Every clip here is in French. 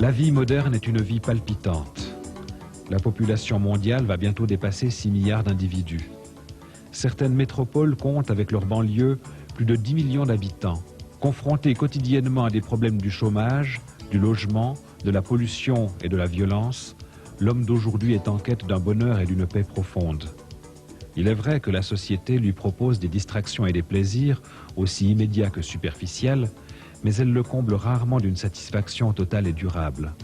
La vie moderne est une vie palpitante. La population mondiale va bientôt dépasser 6 milliards d'individus. Certaines métropoles comptent avec leurs banlieues plus de 10 millions d'habitants. Confrontés quotidiennement à des problèmes du chômage, du logement, de la pollution et de la violence, l'homme d'aujourd'hui est en quête d'un bonheur et d'une paix profonde. Il est vrai que la société lui propose des distractions et des plaisirs aussi immédiats que superficiels, mais elle le comble rarement d'une satisfaction totale et durable.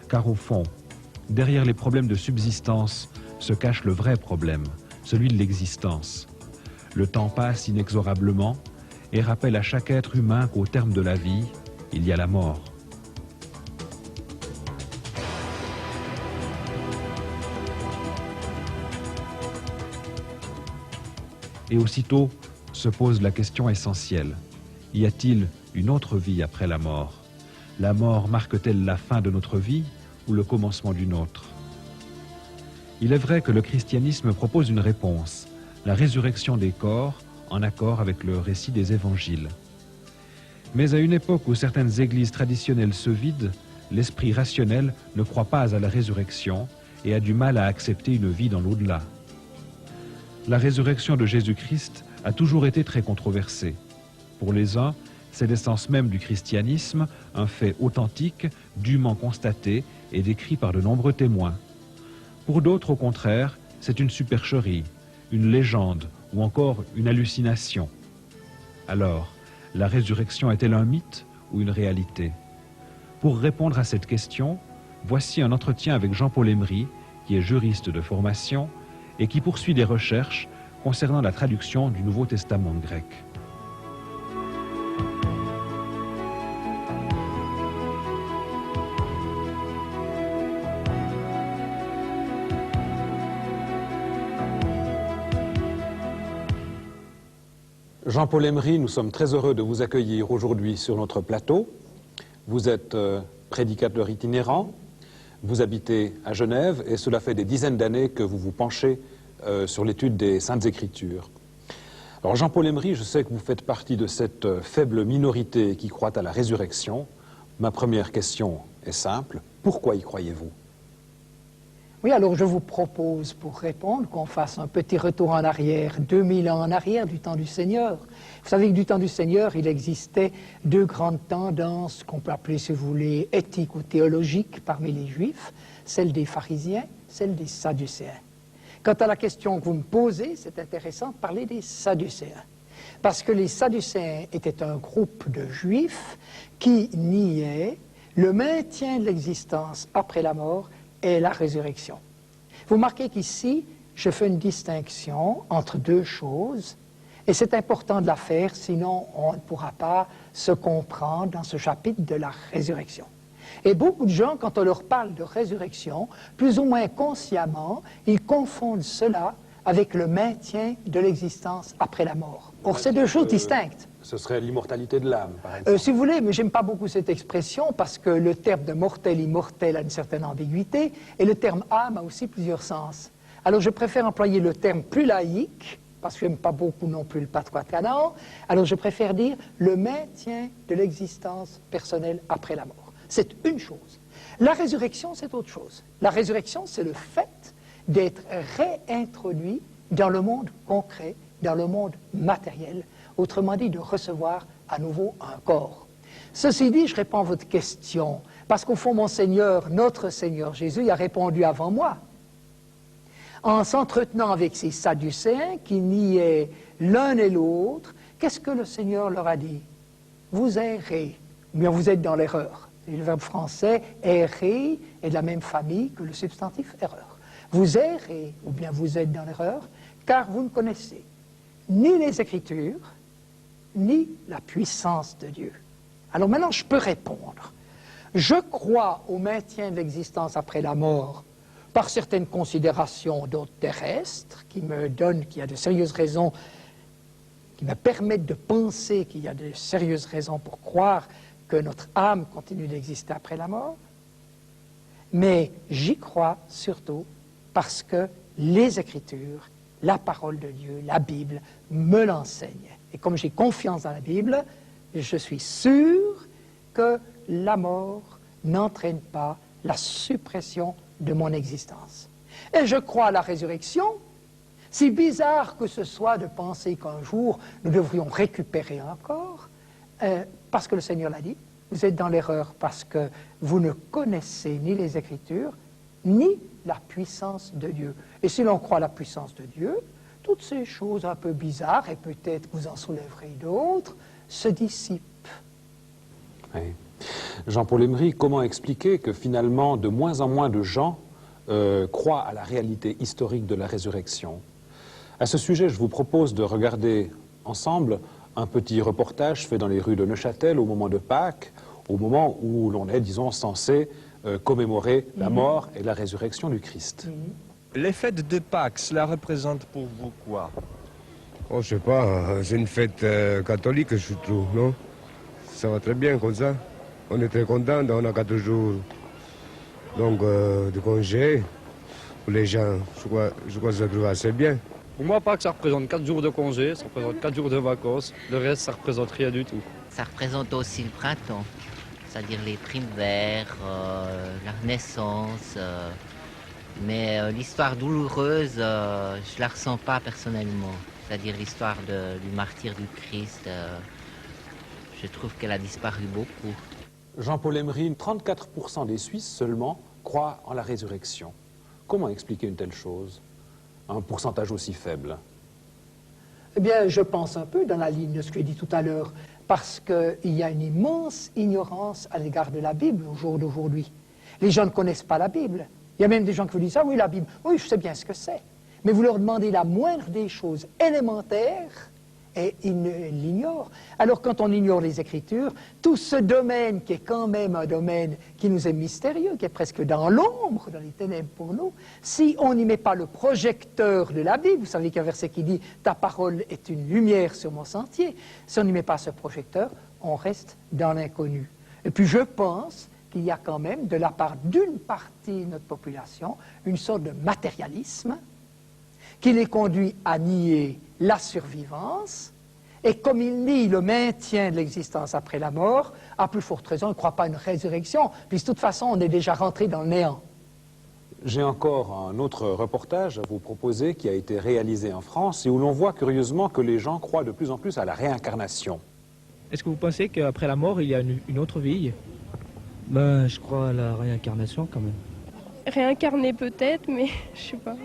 Car au fond, derrière les problèmes de subsistance se cache le vrai problème, celui de l'existence. Le temps passe inexorablement et rappelle à chaque être humain qu'au terme de la vie, il y a la mort. Et aussitôt se pose la question essentielle. Y a-t-il une autre vie après la mort? La mort marque-t-elle la fin de notre vie ou le commencement d'une autre? Il est vrai que le christianisme propose une réponse, la résurrection des corps, en accord avec le récit des évangiles. Mais à une époque où certaines églises traditionnelles se vident, l'esprit rationnel ne croit pas à la résurrection et a du mal à accepter une vie dans l'au-delà. La résurrection de Jésus-Christ a toujours été très controversée. Pour les uns, c'est l'essence même du christianisme, un fait authentique, dûment constaté et décrit par de nombreux témoins. Pour d'autres, au contraire, c'est une supercherie, une légende ou encore une hallucination. Alors, la résurrection est-elle un mythe ou une réalité? Pour répondre à cette question, voici un entretien avec Jean-Paul Emery, qui est juriste de formation et qui poursuit des recherches concernant la traduction du Nouveau Testament grec. Jean-Paul Emery, nous sommes très heureux de vous accueillir aujourd'hui sur notre plateau. Vous êtes prédicateur itinérant, vous habitez à Genève et cela fait des dizaines d'années que vous vous penchez sur l'étude des Saintes Écritures. Alors Jean-Paul Emery, je sais que vous faites partie de cette faible minorité qui croit à la résurrection. Ma première question est simple, pourquoi y croyez-vous? Oui, alors je vous propose, pour répondre, qu'on fasse un petit retour en arrière, 2000 ans en arrière, du temps du Seigneur. Vous savez que du temps du Seigneur, il existait deux grandes tendances qu'on peut appeler, si vous voulez, éthiques ou théologiques parmi les Juifs, celle des pharisiens, celle des sadducéens. Quant à la question que vous me posez, c'est intéressant de parler des sadducéens. Parce que les sadducéens étaient un groupe de Juifs qui niaient le maintien de l'existence après la mort et la résurrection. Vous remarquez qu'ici, je fais une distinction entre deux choses, et c'est important de la faire, sinon on ne pourra pas se comprendre dans ce chapitre de la résurrection. Et beaucoup de gens, quand on leur parle de résurrection, plus ou moins consciemment, ils confondent cela avec le maintien de l'existence après la mort. Or, c'est deux choses distinctes. Ce serait l'immortalité de l'âme, par exemple. Si vous voulez, mais j'aime pas beaucoup cette expression parce que le terme de mortel, immortel a une certaine ambiguïté et le terme âme a aussi plusieurs sens. Alors je préfère employer le terme plus laïque parce que j'aime pas beaucoup non plus le patriarcat. Alors je préfère dire le maintien de l'existence personnelle après la mort. C'est une chose. La résurrection, c'est autre chose. La résurrection, c'est le fait d'être réintroduit dans le monde concret, dans le monde matériel, autrement dit, de recevoir à nouveau un corps. Ceci dit, je réponds à votre question, parce qu'au fond, mon Seigneur, notre Seigneur Jésus, il a répondu avant moi. En s'entretenant avec ces sadducéens qui niaient l'un et l'autre, qu'est-ce que le Seigneur leur a dit? Vous errez, ou bien vous êtes dans l'erreur. Le verbe français « errer » est de la même famille que le substantif « erreur ». Vous errez, ou bien vous êtes dans l'erreur, car vous ne connaissez ni les Écritures, ni la puissance de Dieu. Alors maintenant, je peux répondre. Je crois au maintien de l'existence après la mort par certaines considérations d'ordre terrestre qui me donnent qu'il y a de sérieuses raisons, qui me permettent de penser qu'il y a de sérieuses raisons pour croire que notre âme continue d'exister après la mort. Mais j'y crois surtout parce que les Écritures, la parole de Dieu, la Bible, me l'enseignent. Et comme j'ai confiance dans la Bible, je suis sûr que la mort n'entraîne pas la suppression de mon existence. Et je crois à la résurrection, si bizarre que ce soit de penser qu'un jour nous devrions récupérer un corps, parce que le Seigneur l'a dit, vous êtes dans l'erreur parce que vous ne connaissez ni les Écritures, ni la puissance de Dieu. Et si l'on croit à la puissance de Dieu, toutes ces choses un peu bizarres, et peut-être vous en soulèverez d'autres, se dissipent. Oui. Jean-Paul Emery, comment expliquer que finalement de moins en moins de gens croient à la réalité historique de la résurrection? À ce sujet, je vous propose de regarder ensemble un petit reportage fait dans les rues de Neuchâtel au moment de Pâques, au moment où l'on est, disons, censé commémorer la mort et la résurrection du Christ. Les fêtes de Pâques, cela représente pour vous quoi? Oh, je sais pas, c'est une fête catholique, je trouve, non? Ça va très bien comme ça. On est très contents, on a 4 jours donc, de congé. Pour les gens, je crois que ça trouve assez bien. Pour moi, Pâques, ça représente 4 jours de congé, ça représente 4 jours de vacances. Le reste, ça représente rien du tout. Ça représente aussi le printemps, c'est-à-dire les primes verts, la Renaissance. Mais l'histoire douloureuse, je la ressens pas personnellement. C'est-à-dire l'histoire du martyre du Christ. Je trouve qu'elle a disparu beaucoup. Jean-Paul Emery, 34% des Suisses seulement croient en la résurrection. Comment expliquer une telle chose? Un pourcentage aussi faible? Eh bien, je pense un peu dans la ligne de ce que j'ai dit tout à l'heure, parce qu'il y a une immense ignorance à l'égard de la Bible au jour d'aujourd'hui. Les gens ne connaissent pas la Bible. Il y a même des gens qui vous disent « Ah oui, la Bible, oui, je sais bien ce que c'est. » Mais vous leur demandez la moindre des choses élémentaires et ils l'ignorent. Alors quand on ignore les Écritures, tout ce domaine qui est quand même un domaine qui nous est mystérieux, qui est presque dans l'ombre, dans les ténèbres pour nous, si on n'y met pas le projecteur de la Bible, vous savez qu'il y a un verset qui dit « Ta parole est une lumière sur mon sentier », si on n'y met pas ce projecteur, on reste dans l'inconnu. Et puis je pense qu'il y a quand même, de la part d'une partie de notre population, une sorte de matérialisme qui les conduit à nier la survivance, et comme il nie le maintien de l'existence après la mort, à plus forte raison, il ne croit pas à une résurrection, puisque de toute façon, on est déjà rentré dans le néant. J'ai encore un autre reportage à vous proposer qui a été réalisé en France et où l'on voit curieusement que les gens croient de plus en plus à la réincarnation. Est-ce que vous pensez qu'après la mort, il y a une autre vie? Ben, je crois à la réincarnation quand même. Réincarner peut-être, mais je sais pas.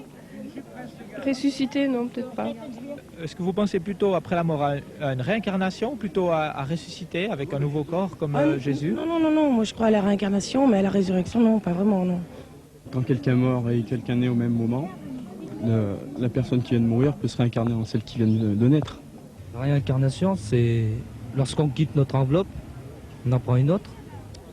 Ressusciter, non, peut-être pas. Est-ce que vous pensez plutôt après la mort à une réincarnation ou plutôt à ressusciter avec un nouveau corps comme Jésus? Non, moi je crois à la réincarnation, mais à la résurrection, non, pas vraiment, non. Quand quelqu'un est mort et quelqu'un naît au même moment, la personne qui vient de mourir peut se réincarner en celle qui vient de naître. La réincarnation, c'est lorsqu'on quitte notre enveloppe, on en prend une autre.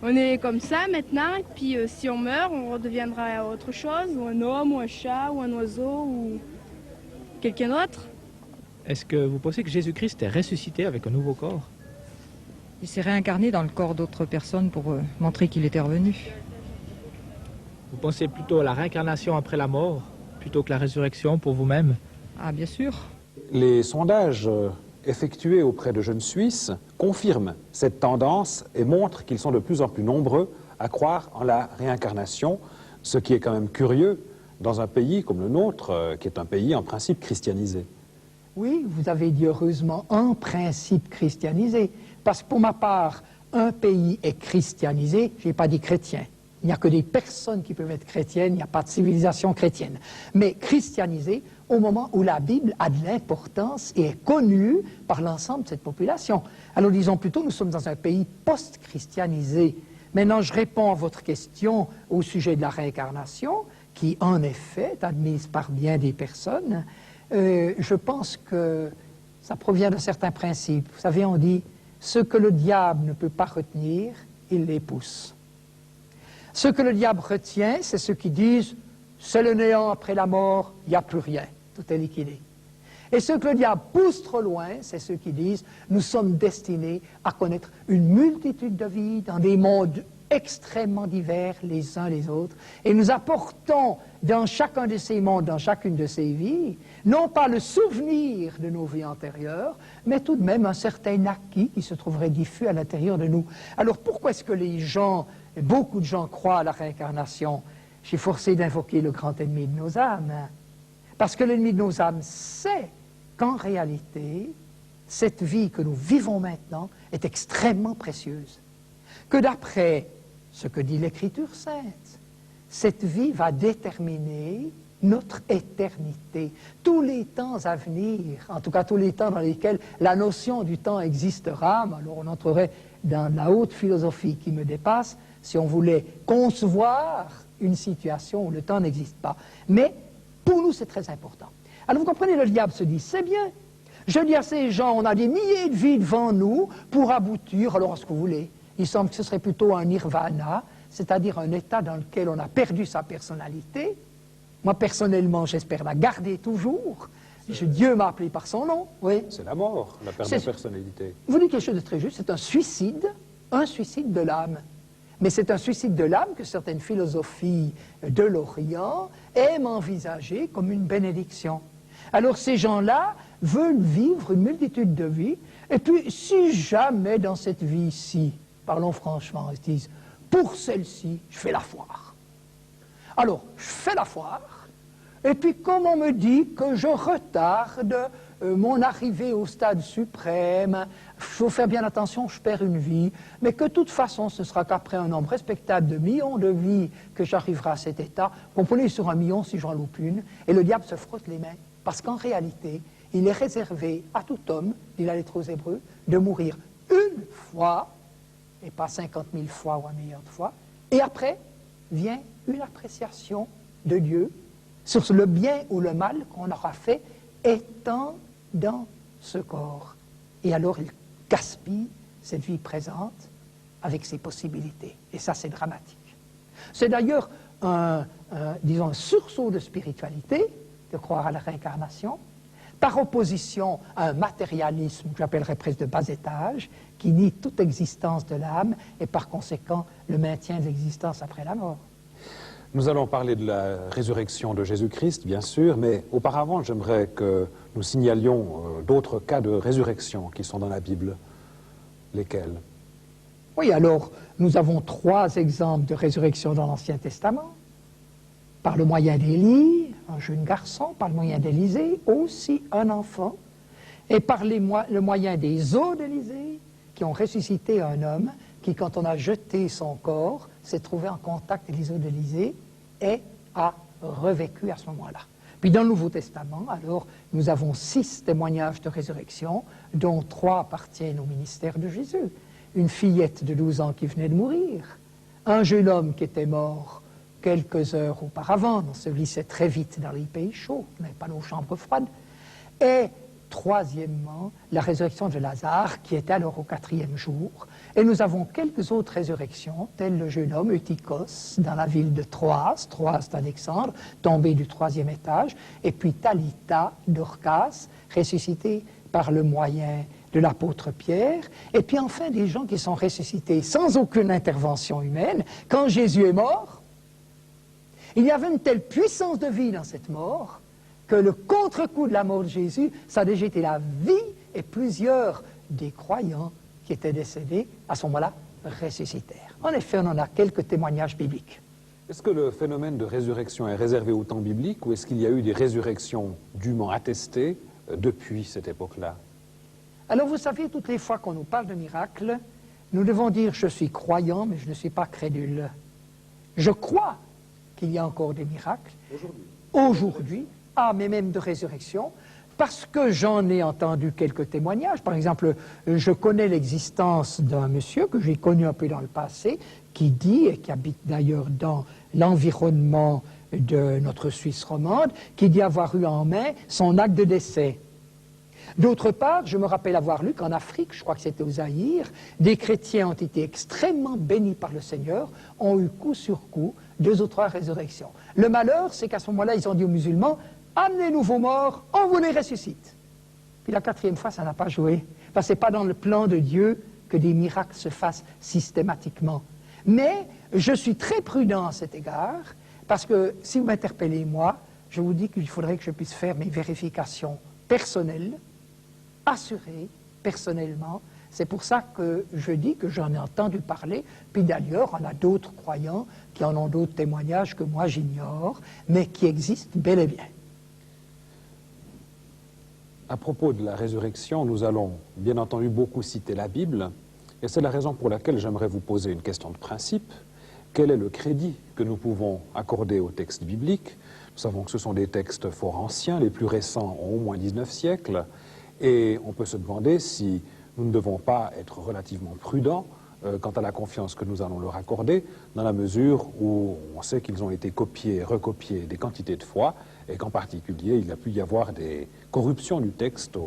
On est comme ça maintenant, et puis si on meurt, on redeviendra autre chose, ou un homme, ou un chat, ou un oiseau, ou quelqu'un d'autre. Est-ce que vous pensez que Jésus-Christ est ressuscité avec un nouveau corps? Il s'est réincarné dans le corps d'autres personnes pour montrer qu'il était revenu. Vous pensez plutôt à la réincarnation après la mort, plutôt que la résurrection pour vous-même? Ah, bien sûr. Les sondages effectués auprès de jeunes Suisses confirment cette tendance et montrent qu'ils sont de plus en plus nombreux à croire en la réincarnation, ce qui est quand même curieux dans un pays comme le nôtre, qui est un pays en principe christianisé. Oui, vous avez dit heureusement en principe christianisé, parce que pour ma part, un pays est christianisé, je n'ai pas dit chrétien. Il n'y a que des personnes qui peuvent être chrétiennes, il n'y a pas de civilisation chrétienne. Mais christianisé au moment où la Bible a de l'importance et est connue par l'ensemble de cette population. Alors disons plutôt, nous sommes dans un pays post-christianisé. Maintenant, je réponds à votre question au sujet de la réincarnation, qui en effet est admise par bien des personnes. Je pense que ça provient de certains principes. Vous savez, on dit, ce que le diable ne peut pas retenir, il les pousse. Ce que le diable retient, c'est ceux qui disent « c'est le néant après la mort, il n'y a plus rien, tout est liquidé ». Et ceux que le diable pousse trop loin, c'est ceux qui disent « nous sommes destinés à connaître une multitude de vies dans des mondes extrêmement divers les uns les autres, et nous apportons dans chacun de ces mondes, dans chacune de ces vies, non pas le souvenir de nos vies antérieures, mais tout de même un certain acquis qui se trouverait diffus à l'intérieur de nous. » Alors pourquoi est-ce que les gens beaucoup de gens croient à la réincarnation, je suis forcé d'invoquer le grand ennemi de nos âmes. Parce que l'ennemi de nos âmes sait qu'en réalité, cette vie que nous vivons maintenant est extrêmement précieuse. Que d'après ce que dit l'Écriture sainte, cette vie va déterminer notre éternité, tous les temps à venir, en tout cas tous les temps dans lesquels la notion du temps existera. Alors on entrerait dans la haute philosophie qui me dépasse si on voulait concevoir une situation où le temps n'existe pas. Mais pour nous, c'est très important. Alors vous comprenez, le diable se dit, c'est bien, je dis à ces gens, on a des milliers de vies devant nous pour aboutir, alors à ce que vous voulez. Il semble que ce serait plutôt un nirvana, c'est-à-dire un état dans lequel on a perdu sa personnalité. Moi, personnellement, j'espère la garder toujours. Dieu m'a appelé par son nom. Oui. C'est la mort, la perte de personnalité. Vous dites quelque chose de très juste, c'est un suicide de l'âme. Mais c'est un suicide de l'âme que certaines philosophies de l'Orient aiment envisager comme une bénédiction. Alors ces gens-là veulent vivre une multitude de vies, et puis si jamais dans cette vie-ci, parlons franchement, ils se disent, pour celle-ci, je fais la foire. Alors, je fais la foire, et puis comme on me dit que je retarde mon arrivée au stade suprême, il faut faire bien attention, je perds une vie, mais que de toute façon, ce sera qu'après un nombre respectable de millions de vies que j'arriverai à cet état, comprenez sur 1 million si j'en loupe une, et le diable se frotte les mains, parce qu'en réalité, il est réservé à tout homme, dit la lettre aux Hébreux, de mourir une fois, et pas 50 000 fois ou 1 milliard de fois, et après vient une appréciation de Dieu sur le bien ou le mal qu'on aura fait étant dans ce corps. Et alors il gaspille cette vie présente avec ses possibilités. Et ça, c'est dramatique. C'est d'ailleurs disons, un sursaut de spiritualité de croire à la réincarnation, par opposition à un matérialisme que j'appellerais presque de bas étage, qui nie toute existence de l'âme et par conséquent le maintien de l'existence après la mort. Nous allons parler de la résurrection de Jésus-Christ, bien sûr, mais auparavant, j'aimerais que nous signalions d'autres cas de résurrection qui sont dans la Bible. Lesquels? Oui, alors, nous avons 3 exemples de résurrection dans l'Ancien Testament. Par le moyen d'Élie, un jeune garçon, par le moyen d'Élisée, aussi un enfant, et par le moyen des eaux d'Élisée, qui ont ressuscité un homme qui, quand on a jeté son corps, s'est trouvé en contact avec les eaux d'Élisée et a revécu à ce moment-là. Puis dans le Nouveau Testament, alors, nous avons 6 témoignages de résurrection, dont 3 appartiennent au ministère de Jésus. Une fillette de 12 ans qui venait de mourir, un jeune homme qui était mort quelques heures auparavant, ensevelissait très vite dans les pays chauds, on n'avait pas nos chambres froides, et troisièmement, la résurrection de Lazare, qui était alors au 4e jour. Et nous avons quelques autres résurrections, tel le jeune homme Eutychos, dans la ville de Troas d'Alexandre, tombé du 3e étage, et puis Talitha Dorcas, ressuscité par le moyen de l'apôtre Pierre, et puis enfin des gens qui sont ressuscités sans aucune intervention humaine. Quand Jésus est mort, il y avait une telle puissance de vie dans cette mort que le contre-coup de la mort de Jésus, ça a déjà été la vie, et plusieurs des croyants qui étaient décédés, à ce moment-là, ressuscitèrent. En effet, on en a quelques témoignages bibliques. Est-ce que le phénomène de résurrection est réservé au temps biblique, ou est-ce qu'il y a eu des résurrections dûment attestées depuis cette époque-là? Alors vous savez, toutes les fois qu'on nous parle de miracles, nous devons dire « je suis croyant, mais je ne suis pas crédule ». Je crois qu'il y a encore des miracles. Aujourd'hui, mais même de résurrection, parce que j'en ai entendu quelques témoignages. Par exemple, je connais l'existence d'un monsieur que j'ai connu un peu dans le passé, qui dit, et qui habite d'ailleurs dans l'environnement de notre Suisse romande, qui dit avoir eu en main son acte de décès. D'autre part, je me rappelle avoir lu qu'en Afrique, je crois que c'était au Zaïre, des chrétiens ont été extrêmement bénis par le Seigneur, ont eu coup sur coup 2 ou 3 résurrections. Le malheur, c'est qu'à ce moment-là, ils ont dit aux musulmans, amenez-nous vos morts, on vous les ressuscite. Puis la 4e fois, ça n'a pas joué. Parce que ce n'est pas dans le plan de Dieu que des miracles se fassent systématiquement. Mais je suis très prudent à cet égard, parce que si vous m'interpellez, moi, je vous dis qu'il faudrait que je puisse faire mes vérifications personnelles, assurées personnellement, C'est pour ça que je dis que j'en ai entendu parler, puis d'ailleurs, on a d'autres croyants qui en ont d'autres témoignages que moi j'ignore, mais qui existent bel et bien. À propos de la résurrection, nous allons bien entendu beaucoup citer la Bible, et c'est la raison pour laquelle j'aimerais vous poser une question de principe. Quel est le crédit que nous pouvons accorder aux textes bibliques? Nous savons que ce sont des textes fort anciens, les plus récents ont au moins 19 siècles, et on peut se demander si nous ne devons pas être relativement prudents quant à la confiance que nous allons leur accorder, dans la mesure où on sait qu'ils ont été copiés, recopiés des quantités de fois, et qu'en particulier, il a pu y avoir des corruptions du texte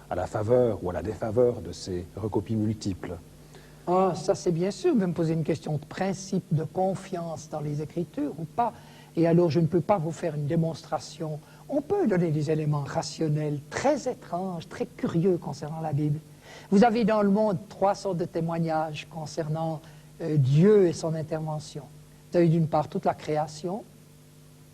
à la faveur ou à la défaveur de ces recopies multiples. Ah, ça c'est bien sûr, vous me posez une question de principe, de confiance dans les Écritures ou pas. Et alors je ne peux pas vous faire une démonstration. On peut donner des éléments rationnels, très étranges, très curieux concernant la Bible. Vous avez dans le monde 3 sortes de témoignages concernant Dieu et son intervention. Vous avez d'une part toute la création.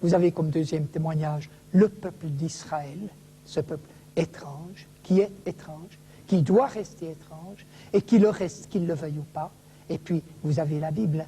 Vous avez comme deuxième témoignage le peuple d'Israël, ce peuple étrange, qui est étrange, qui doit rester étrange, et qui le reste, qu'il le veuille ou pas. Et puis, vous avez la Bible.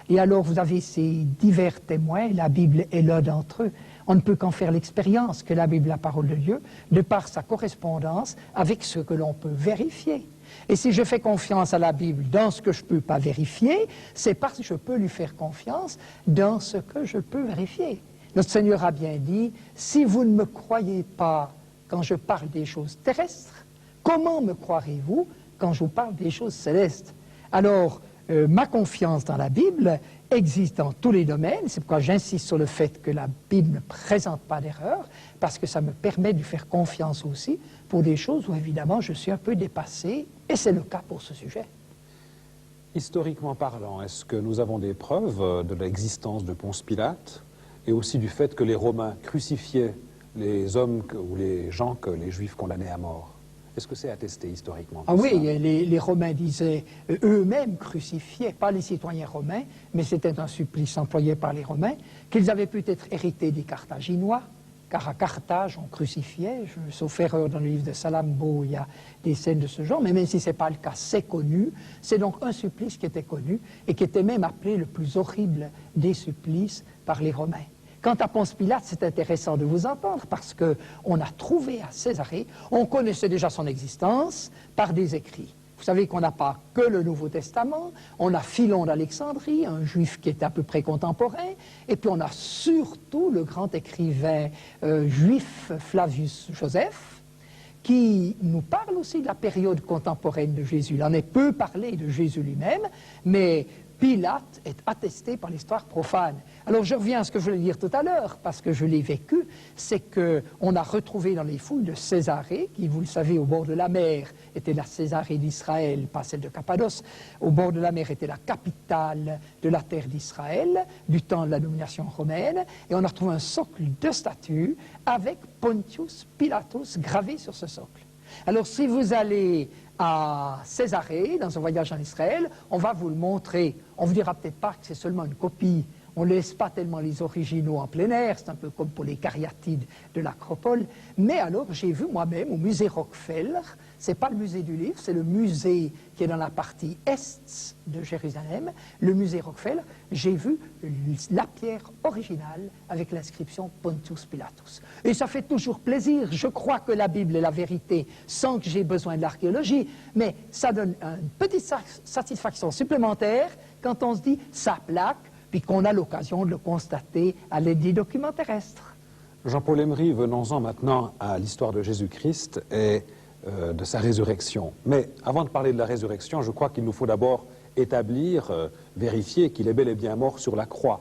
Et alors, vous avez ces divers témoins, la Bible est l'un d'entre eux. On ne peut qu'en faire l'expérience que la Bible, la parole de Dieu, de par sa correspondance avec ce que l'on peut vérifier. Et si je fais confiance à la Bible dans ce que je ne peux pas vérifier, c'est parce que je peux lui faire confiance dans ce que je peux vérifier. Notre Seigneur a bien dit, si vous ne me croyez pas quand je parle des choses terrestres, comment me croirez-vous quand je vous parle des choses célestes? Alors, ma confiance dans la Bible existe dans tous les domaines. C'est pourquoi j'insiste sur le fait que la Bible ne présente pas d'erreur, parce que ça me permet de lui faire confiance aussi pour des choses où, évidemment, je suis un peu dépassé, et c'est le cas pour ce sujet. Historiquement parlant, est-ce que nous avons des preuves de l'existence de Ponce Pilate et aussi du fait que les Romains crucifiaient les hommes ou les gens que les Juifs condamnaient à mort? Est-ce que c'est attesté historiquement? Ah oui, les Romains disaient eux-mêmes crucifiaient, pas les citoyens romains, mais c'était un supplice employé par les Romains, qu'ils avaient peut-être hérité des Carthaginois, car à Carthage on crucifiait, sauf erreur dans le livre de Salammbô, il y a des scènes de ce genre, mais même si ce n'est pas le cas, c'est connu. C'est donc un supplice qui était connu et qui était même appelé le plus horrible des supplices par les Romains. Quant à Ponce Pilate, c'est intéressant de vous entendre parce qu'on a trouvé à Césarée, on connaissait déjà son existence par des écrits. Vous savez qu'on n'a pas que le Nouveau Testament, on a Philon d'Alexandrie, un juif qui est à peu près contemporain, et puis on a surtout le grand écrivain juif Flavius Joseph, qui nous parle aussi de la période contemporaine de Jésus. Il en est peu parlé de Jésus lui-même, mais Pilate est attesté par l'histoire profane. Alors je reviens à ce que je voulais dire tout à l'heure, parce que je l'ai vécu, c'est qu'on a retrouvé dans les fouilles de Césarée, qui, vous le savez, au bord de la mer, était la Césarée d'Israël, pas celle de Cappadoce, au bord de la mer était la capitale de la terre d'Israël, du temps de la domination romaine, et on a retrouvé un socle de statues avec Pontius Pilatus gravé sur ce socle. Alors si vous allez à Césarée, dans un voyage en Israël, on va vous le montrer. On ne vous dira peut-être pas que c'est seulement une copie. On ne laisse pas tellement les originaux en plein air, c'est un peu comme pour les cariatides de l'Acropole. Mais alors, j'ai vu moi-même au musée Rockefeller, c'est pas le musée du livre, c'est le musée qui est dans la partie est de Jérusalem, le musée Rockefeller, j'ai vu la pierre originale avec l'inscription Pontius Pilatus. Et ça fait toujours plaisir. Je crois que la Bible est la vérité sans que j'ai besoin de l'archéologie, mais ça donne une petite satisfaction supplémentaire quand on se dit ça plaque, puis qu'on a l'occasion de le constater à l'aide des documents terrestres. Jean-Paul Emery, venons-en maintenant à l'histoire de Jésus-Christ et de sa résurrection. Mais avant de parler de la résurrection, je crois qu'il nous faut d'abord établir, vérifier qu'il est bel et bien mort sur la croix.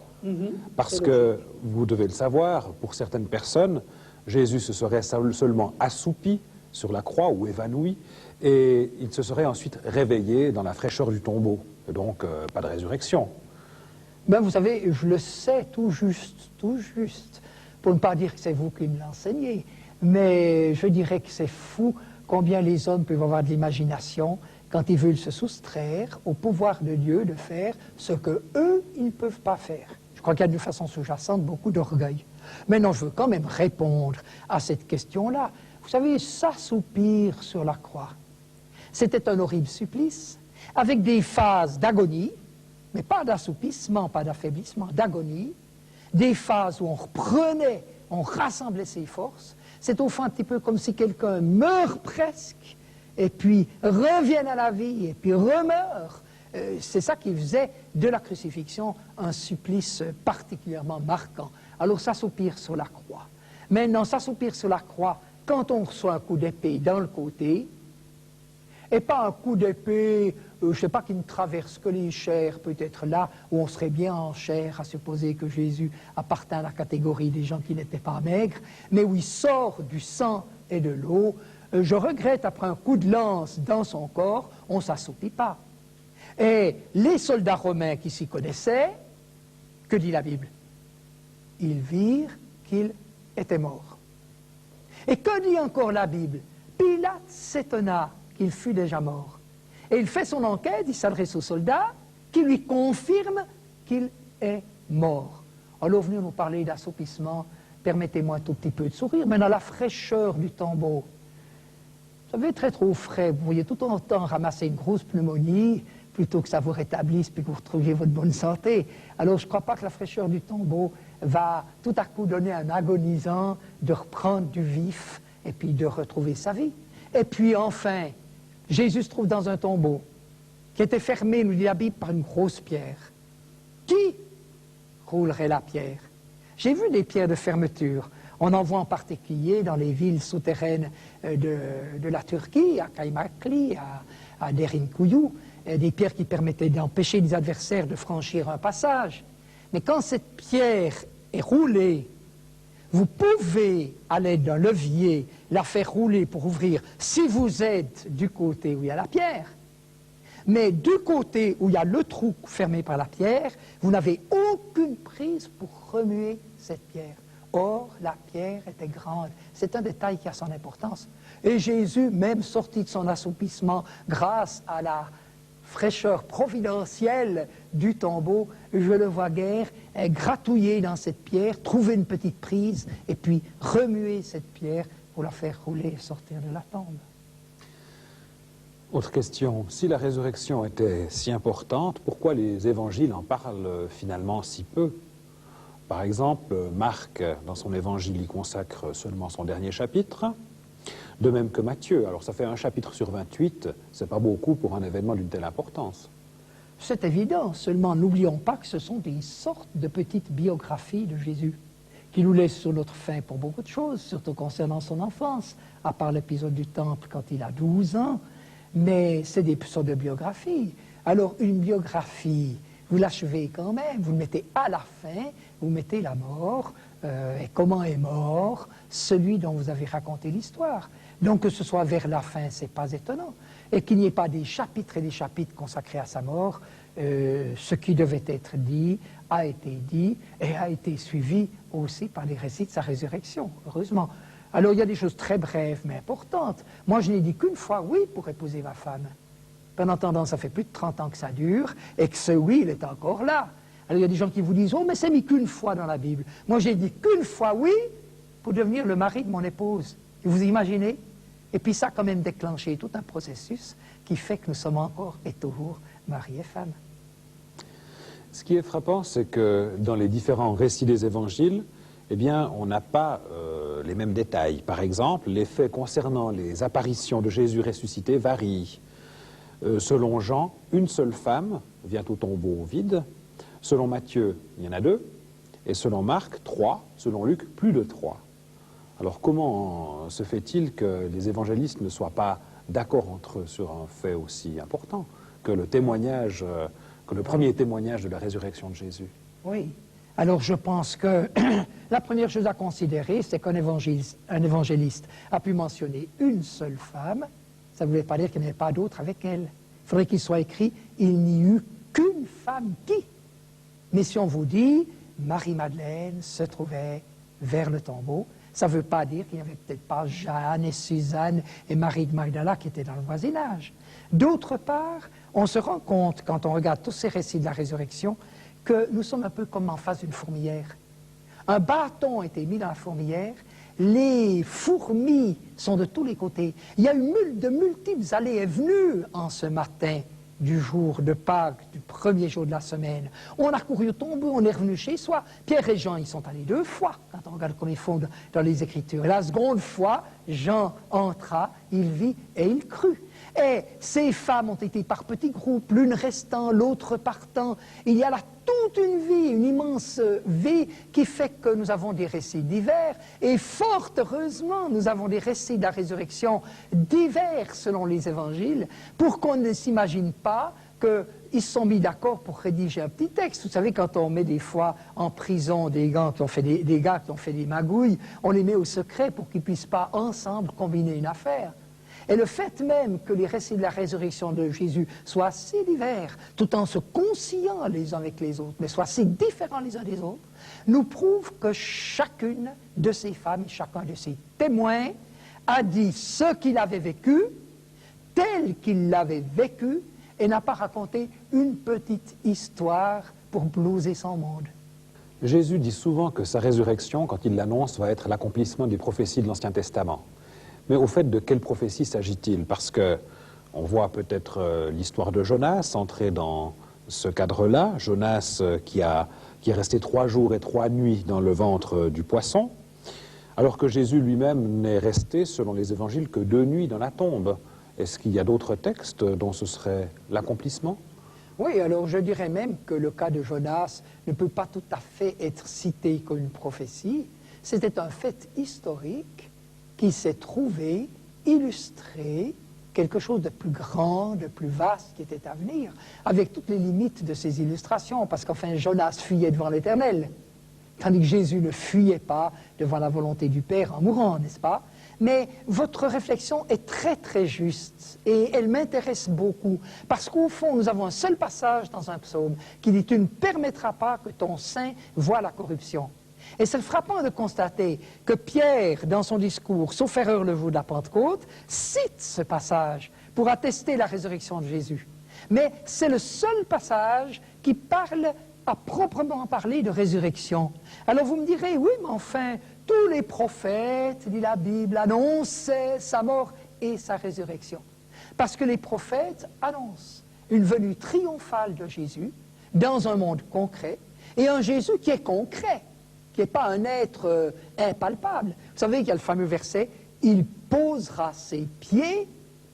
Parce que, vous devez le savoir, pour certaines personnes, Jésus se serait seulement assoupi sur la croix ou évanoui, et il se serait ensuite réveillé dans la fraîcheur du tombeau. Et donc, pas de résurrection. Ben, vous savez, je le sais tout juste, pour ne pas dire que c'est vous qui me l'enseignez, mais je dirais que c'est fou combien les hommes peuvent avoir de l'imagination quand ils veulent se soustraire au pouvoir de Dieu de faire ce que eux, ils ne peuvent pas faire. Je crois qu'il y a d'une façon sous-jacente beaucoup d'orgueil. Maintenant, je veux quand même répondre à cette question-là. Vous savez, s'assoupir sur la croix, C'était un horrible supplice, avec des phases d'agonie, mais pas d'assoupissement, pas d'affaiblissement, d'agonie, des phases où on reprenait, on rassemblait ses forces. C'est au fond un petit peu comme si quelqu'un meurt presque, et puis revienne à la vie, et puis remeurt. C'est ça qui faisait de la crucifixion un supplice particulièrement marquant. Alors s'assoupir sur la croix. Maintenant, s'assoupir sur la croix, quand on reçoit un coup d'épée dans le côté, et pas un coup d'épée, je ne sais pas, qui ne traverse que les chairs, peut-être là où on serait bien en chair, à supposer que Jésus appartint à la catégorie des gens qui n'étaient pas maigres, mais où il sort du sang et de l'eau. Je regrette, après un coup de lance dans son corps, on ne s'assoupit pas. Et les soldats romains qui s'y connaissaient, que dit la Bible? Ils virent qu'il était mort. Et que dit encore la Bible? Pilate s'étonna qu'il fût déjà mort. Et il fait son enquête, il s'adresse aux soldats, qui lui confirment qu'il est mort. Alors, venir nous parler d'assoupissement, permettez-moi un tout petit peu de sourire, mais dans la fraîcheur du tombeau, ça devait être trop frais, vous voyez, tout en temps ramasser une grosse pneumonie, plutôt que ça vous rétablisse puis que vous retrouviez votre bonne santé. Alors, je ne crois pas que la fraîcheur du tombeau va tout à coup donner à un agonisant de reprendre du vif et puis de retrouver sa vie. Et puis, enfin, Jésus se trouve dans un tombeau qui était fermé, nous dit la Bible, par une grosse pierre. Qui roulerait la pierre? J'ai vu des pierres de fermeture. On en voit en particulier dans les villes souterraines de la Turquie, à Kaymakli, à Derinkuyu, des pierres qui permettaient d'empêcher les adversaires de franchir un passage. Mais quand cette pierre est roulée, vous pouvez, à l'aide d'un levier, la faire rouler pour ouvrir si vous êtes du côté où il y a la pierre. Mais du côté où il y a le trou fermé par la pierre, vous n'avez aucune prise pour remuer cette pierre. Or, la pierre était grande. C'est un détail qui a son importance. Et Jésus, même sorti de son assoupissement, grâce à la fraîcheur providentielle du tombeau, je le vois guère gratouiller dans cette pierre, trouver une petite prise, et puis remuer cette pierre pour la faire rouler et sortir de la tombe. Autre question, si la résurrection était si importante, pourquoi les évangiles en parlent finalement si peu? Par exemple, Marc, dans son évangile, y consacre seulement son dernier chapitre, de même que Matthieu. Alors ça fait un chapitre sur 28, c'est pas beaucoup pour un événement d'une telle importance. C'est évident, seulement n'oublions pas que ce sont des sortes de petites biographies de Jésus, qui nous laissent sur notre faim pour beaucoup de choses, surtout concernant son enfance, à part l'épisode du temple quand il a 12 ans, mais c'est des sortes de biographies. Alors une biographie, vous l'achevez quand même, vous le mettez à la fin, vous mettez la mort, et comment est mort celui dont vous avez raconté l'histoire. Donc que ce soit vers la fin, c'est pas étonnant. Et qu'il n'y ait pas des chapitres et des chapitres consacrés à sa mort, ce qui devait être dit a été dit et a été suivi aussi par les récits de sa résurrection, heureusement. Alors il y a des choses très brèves mais importantes. Moi je n'ai dit qu'une fois oui pour épouser ma femme. En attendant, ça fait plus de 30 ans que ça dure et que ce oui, il est encore là. Alors il y a des gens qui vous disent « Oh, mais c'est mis qu'une fois dans la Bible. » Moi j'ai dit qu'une fois oui pour devenir le mari de mon épouse. Et vous imaginez? Et puis ça a quand même déclenché tout un processus qui fait que nous sommes encore et toujours mari et femme. Ce qui est frappant, c'est que dans les différents récits des évangiles, eh bien, on n'a pas les mêmes détails. Par exemple, les faits concernant les apparitions de Jésus ressuscité varient. Selon Jean, une seule femme vient au tombeau vide. Selon Matthieu, il y en a 2. Et selon Marc, 3. Selon Luc, plus de 3. Alors comment se fait-il que les évangélistes ne soient pas d'accord entre eux sur un fait aussi important que le témoignage, que le premier témoignage de la résurrection de Jésus? Oui. Alors je pense que la première chose à considérer, c'est qu'un évangéliste a pu mentionner une seule femme. Ça ne voulait pas dire qu'il n'y avait pas d'autres avec elle. Il faudrait qu'il soit écrit « Il n'y eut qu'une femme qui ». Mais si on vous dit « Marie-Madeleine se trouvait vers le tombeau », ça ne veut pas dire qu'il n'y avait peut-être pas Jeanne et Suzanne et Marie de Magdala qui étaient dans le voisinage. D'autre part, on se rend compte, quand on regarde tous ces récits de la résurrection, que nous sommes un peu comme en face d'une fourmilière. Un bâton a été mis dans la fourmilière, les fourmis sont de tous les côtés. Il y a eu de multiples allées et venues en ce matin du jour de Pâques, du premier jour de la semaine. On a couru au tombeau, on est revenu chez soi. Pierre et Jean, ils sont allés 2 fois, quand on regarde comme ils font dans les Écritures. Et la seconde fois, Jean entra, il vit et il crut. Et ces femmes ont été par petits groupes, l'une restant, l'autre partant. Il y a là toute une vie, une immense vie qui fait que nous avons des récits divers. Et fort heureusement, nous avons des récits de la résurrection divers selon les évangiles, pour qu'on ne s'imagine pas qu'ils se sont mis d'accord pour rédiger un petit texte. Vous savez, quand on met des fois en prison des gars qui ont fait des magouilles, on les met au secret pour qu'ils ne puissent pas ensemble combiner une affaire. Et le fait même que les récits de la résurrection de Jésus soient assez divers, tout en se conciliant les uns avec les autres, mais soient assez différents les uns des autres, nous prouve que chacune de ces femmes et chacun de ces témoins a dit ce qu'il avait vécu, tel qu'il l'avait vécu, et n'a pas raconté une petite histoire pour blouser son monde. Jésus dit souvent que sa résurrection, quand il l'annonce, va être l'accomplissement des prophéties de l'Ancien Testament. Mais au fait, de quelle prophétie s'agit-il? Parce qu'on voit peut-être l'histoire de Jonas entrer dans ce cadre-là. Jonas qui est resté 3 jours et 3 nuits dans le ventre du poisson, alors que Jésus lui-même n'est resté, selon les évangiles, que 2 nuits dans la tombe. Est-ce qu'il y a d'autres textes dont ce serait l'accomplissement? Oui, alors je dirais même que le cas de Jonas ne peut pas tout à fait être cité comme une prophétie. C'était un fait historique qui s'est trouvé, illustré, quelque chose de plus grand, de plus vaste qui était à venir, avec toutes les limites de ces illustrations, parce qu'enfin Jonas fuyait devant l'Éternel, tandis que Jésus ne fuyait pas devant la volonté du Père en mourant, n'est-ce pas? Mais votre réflexion est très très juste, et elle m'intéresse beaucoup, parce qu'au fond, nous avons un seul passage dans un psaume qui dit « Tu ne permettras pas que ton sein voie la corruption ». Et c'est frappant de constater que Pierre, dans son discours, sauf erreur le jour de la Pentecôte, cite ce passage pour attester la résurrection de Jésus. Mais c'est le seul passage qui parle à proprement parler de résurrection. Alors vous me direz, oui, mais enfin, tous les prophètes, dit la Bible, annonçaient sa mort et sa résurrection. Parce que les prophètes annoncent une venue triomphale de Jésus dans un monde concret, et un Jésus qui est concret, qui n'est pas un être impalpable. Vous savez qu'il y a le fameux verset « Il posera ses pieds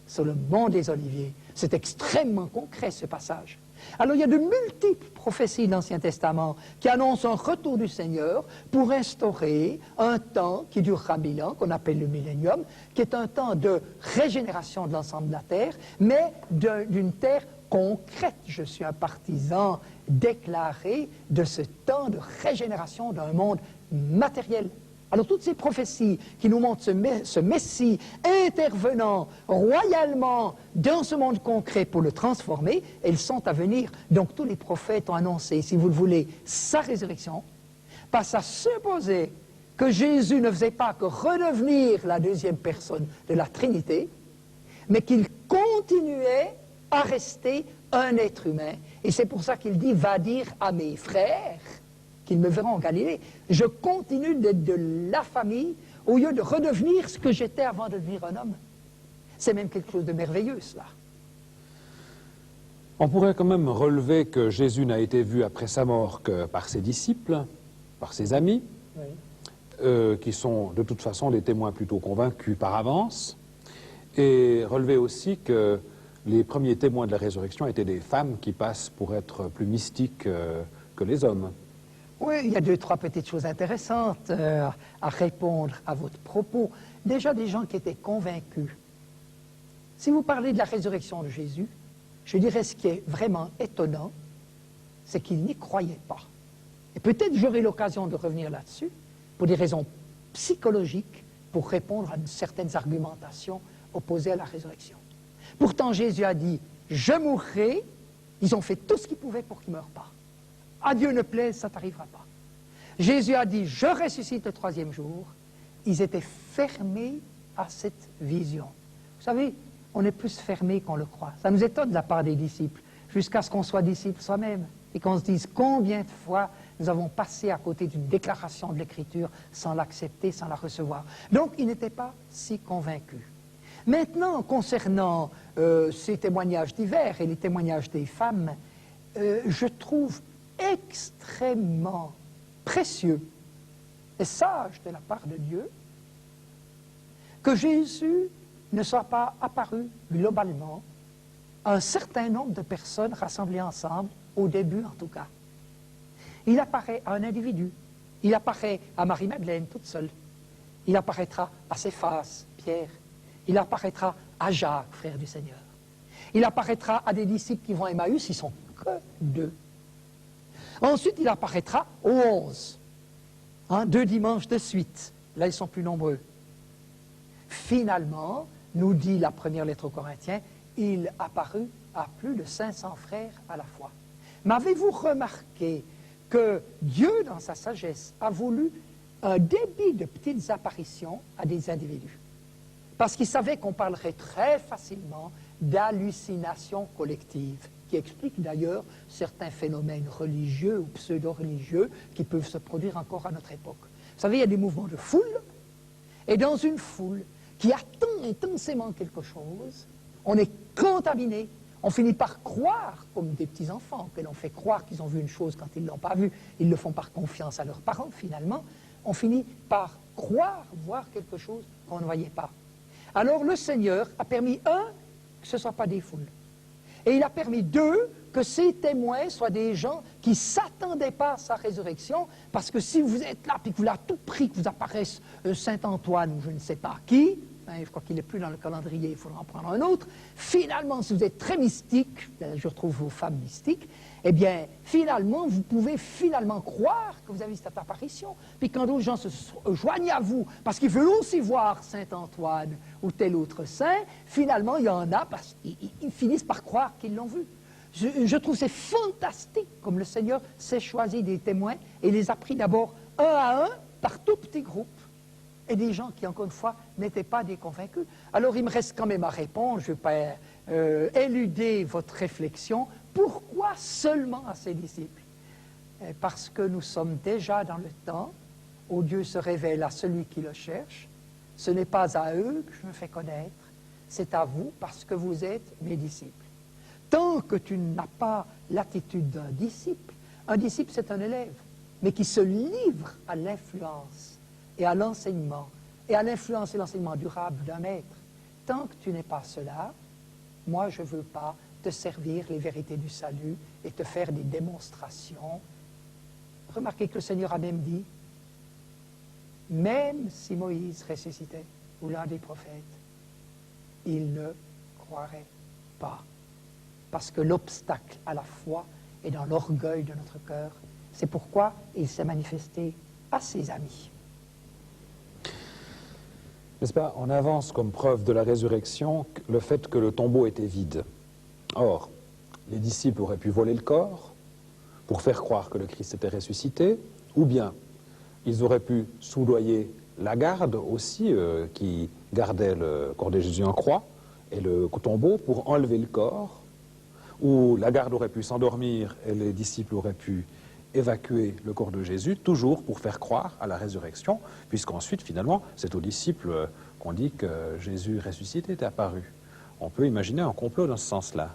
sur le mont des Oliviers ». C'est extrêmement concret, ce passage. Alors, il y a de multiples prophéties de l'Ancien Testament qui annoncent un retour du Seigneur pour instaurer un temps qui durera 1000 ans, qu'on appelle le millénium, qui est un temps de régénération de l'ensemble de la terre, mais d'une terre concrète. Je suis un partisan déclaré de ce temps de régénération d'un monde matériel. Alors toutes ces prophéties qui nous montrent ce Messie intervenant royalement dans ce monde concret pour le transformer, elles sont à venir. Donc tous les prophètes ont annoncé, si vous le voulez, sa résurrection, passe à supposer que Jésus ne faisait pas que redevenir la deuxième personne de la Trinité, mais qu'il continuait à rester un être humain. Et c'est pour ça qu'il dit, va dire à mes frères qu'ils me verront en Galilée. Je continue d'être de la famille au lieu de redevenir ce que j'étais avant de devenir un homme. C'est même quelque chose de merveilleux, cela. On pourrait quand même relever que Jésus n'a été vu après sa mort que par ses disciples, par ses amis, oui, qui sont de toute façon des témoins plutôt convaincus par avance, et relever aussi que les premiers témoins de la résurrection étaient des femmes qui passent pour être plus mystiques que les hommes. Oui, il y a 2, 3 petites choses intéressantes à répondre à votre propos. Déjà, des gens qui étaient convaincus. Si vous parlez de la résurrection de Jésus, je dirais ce qui est vraiment étonnant, c'est qu'ils n'y croyaient pas. Et peut-être j'aurai l'occasion de revenir là-dessus pour des raisons psychologiques, pour répondre à certaines argumentations opposées à la résurrection. Pourtant, Jésus a dit « Je mourrai ». Ils ont fait tout ce qu'ils pouvaient pour qu'il ne meure pas. À Dieu ne plaise, ça t'arrivera pas. Jésus a dit « Je ressuscite le 3e jour ». Ils étaient fermés à cette vision. Vous savez, on est plus fermé qu'on le croit. Ça nous étonne de la part des disciples, jusqu'à ce qu'on soit disciples soi-même et qu'on se dise combien de fois nous avons passé à côté d'une déclaration de l'Écriture sans l'accepter, sans la recevoir. Donc, il n'était pas si convaincu. Maintenant, concernant ces témoignages divers et les témoignages des femmes, je trouve extrêmement précieux et sage de la part de Dieu que Jésus ne soit pas apparu globalement à un certain nombre de personnes rassemblées ensemble, au début en tout cas. Il apparaît à un individu, il apparaît à Marie-Madeleine toute seule, il apparaîtra à Céphas, Pierre, il apparaîtra à Jacques, frère du Seigneur, il apparaîtra à des disciples qui vont à Emmaüs, ils ne sont que 2. Ensuite, il apparaîtra aux 11, 2 dimanches de suite, là ils sont plus nombreux. Finalement, nous dit la première lettre aux Corinthiens, il apparut à plus de 500 frères à la fois. M'avez-vous remarqué que Dieu, dans sa sagesse, a voulu un débit de petites apparitions à des individus? Parce qu'il savait qu'on parlerait très facilement d'hallucinations collectives, qui expliquent d'ailleurs certains phénomènes religieux ou pseudo-religieux qui peuvent se produire encore à notre époque. Vous savez, il y a des mouvements de foule, et dans une foule qui attend intensément quelque chose, on est contaminé, on finit par croire, comme des petits-enfants, que l'on fait croire qu'ils ont vu une chose quand ils ne l'ont pas vue, ils le font par confiance à leurs parents finalement, on finit par croire voir quelque chose qu'on ne voyait pas. Alors le Seigneur a permis, 1, que ce ne soit pas des foules, et il a permis 2, que ces témoins soient des gens qui ne s'attendaient pas à sa résurrection, parce que si vous êtes là, puis que vous l'avez à tout prix, que vous apparaisse Saint-Antoine ou je ne sais pas qui, je crois qu'il n'est plus dans le calendrier, il faudra en prendre un autre, finalement, si vous êtes très mystique, je retrouve vos femmes mystiques, eh bien, finalement, vous pouvez finalement croire que vous avez cette apparition, puis quand d'autres gens se joignent à vous, parce qu'ils veulent aussi voir Saint-Antoine ou tel autre saint, finalement, il y en a, parce qu'ils finissent par croire qu'ils l'ont vu. Je trouve c'est fantastique comme le Seigneur s'est choisi des témoins et les a pris d'abord un à un par tout petit groupe et des gens qui, encore une fois, n'étaient pas des convaincus. Alors, il me reste quand même à répondre, je ne vais pas éluder votre réflexion. Pourquoi seulement à ses disciples? Parce que nous sommes déjà dans le temps où Dieu se révèle à celui qui le cherche. Ce n'est pas à eux que je me fais connaître, c'est à vous parce que vous êtes mes disciples. Tant que tu n'as pas l'attitude d'un disciple c'est un élève, mais qui se livre à l'influence et à l'enseignement, et à l'influence et l'enseignement durable d'un maître. Tant que tu n'es pas cela, moi je ne veux pas te servir les vérités du salut et te faire des démonstrations. Remarquez que le Seigneur a même dit, même si Moïse ressuscitait, ou l'un des prophètes, il ne croirait pas. Parce que l'obstacle à la foi est dans l'orgueil de notre cœur. C'est pourquoi il s'est manifesté à ses amis. N'est-ce pas? On avance comme preuve de la résurrection le fait que le tombeau était vide. Or, les disciples auraient pu voler le corps pour faire croire que le Christ était ressuscité, ou bien ils auraient pu soudoyer la garde aussi, qui gardait le corps de Jésus en croix, et le tombeau pour enlever le corps, ou la garde aurait pu s'endormir et les disciples auraient pu évacuer le corps de Jésus, toujours pour faire croire à la résurrection, puisqu'ensuite, finalement, c'est aux disciples qu'on dit que Jésus ressuscité est apparu. On peut imaginer un complot dans ce sens-là.